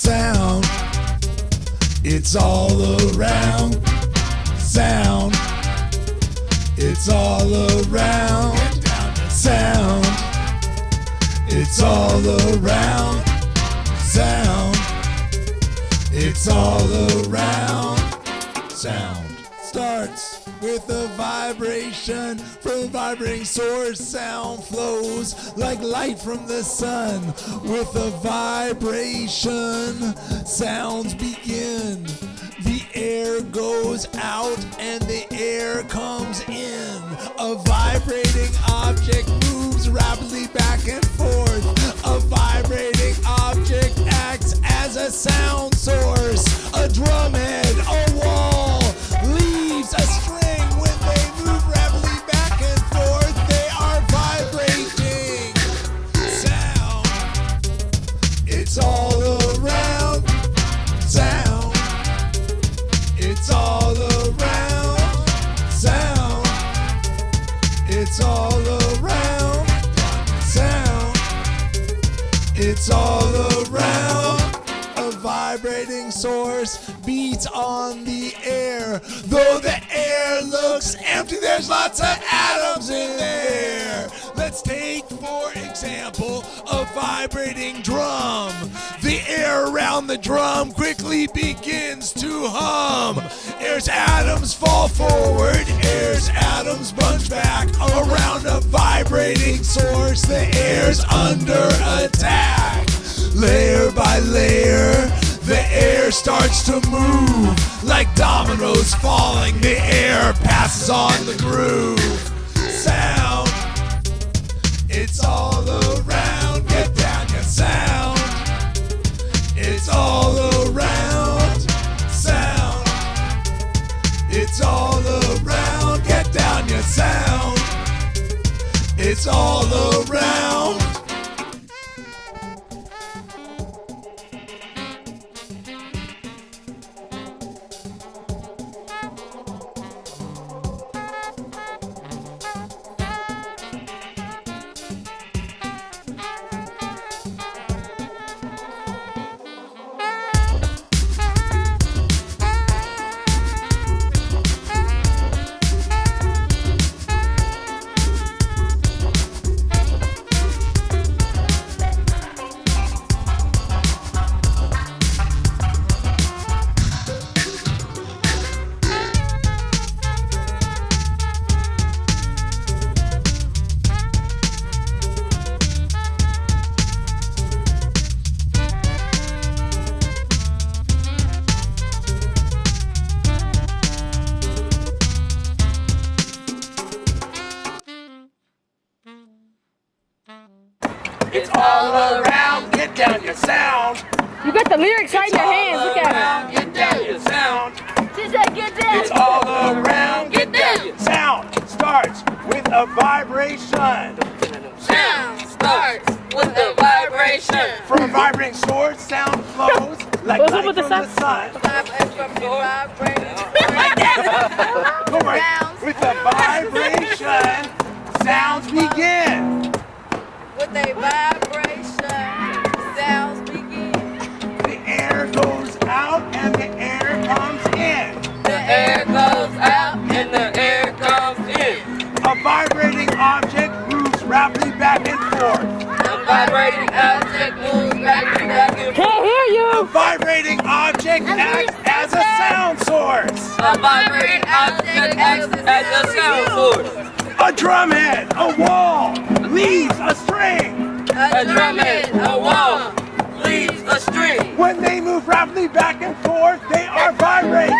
Sound, it's all around. Sound, it's all around. Sound, it's all around. Sound, it's all around. Sound starts with a vibration from a vibrating source. Sound flows like light from the sun with a vibration. Sounds begin. The air goes out and the air comes in. A vibrating object moves rapidly back and forth. A vibrating object acts as a sound source. A drum head, a wall, leaves a string. When they move rapidly back and forth, they are vibrating. Sound, it's all around. Sound, it's all around. Sound, it's all around. Sound, it's all around. A vibrating source beats on the air. Though the air looks empty, there's lots of atoms in there. Let's take, for example, a vibrating drum. The air around the drum quickly begins to hum. Air's atoms fall forward, air's atoms bunch back. Around a vibrating source, the air's under attack. Layer by layer, the air starts to move. Like dominoes falling, the air passes on the groove. Sound, it's all around. Get down your sound, it's all around. Sound, it's all around. Get down your sound, it's all around. It's all around, get down your sound. You got the lyrics right in your hands, look at it. Get down your sound. She said get down. It's all around, get down your sound. Starts with a vibration. Sound starts with a vibration. From a vibrating source, sound flows like What's light up with the from the sun. Go right. With a vibration, sounds begin. With a vibration, sounds begin. The air goes out and the air comes in. The air goes out and the air comes in. A vibrating object moves rapidly back and forth. A vibrating object moves back and forth. Can't hear A you. vibrating object acts as a sound source. A vibrating object acts as a sound source. A drum head, a wall, leaves a string. A drum head, a wall, leaves a string. When they move rapidly back and forth, they are vibrating.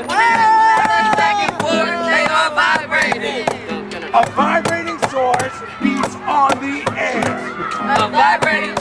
Back and forth, they are vibrating. A vibrating source beats on the air. A vibrating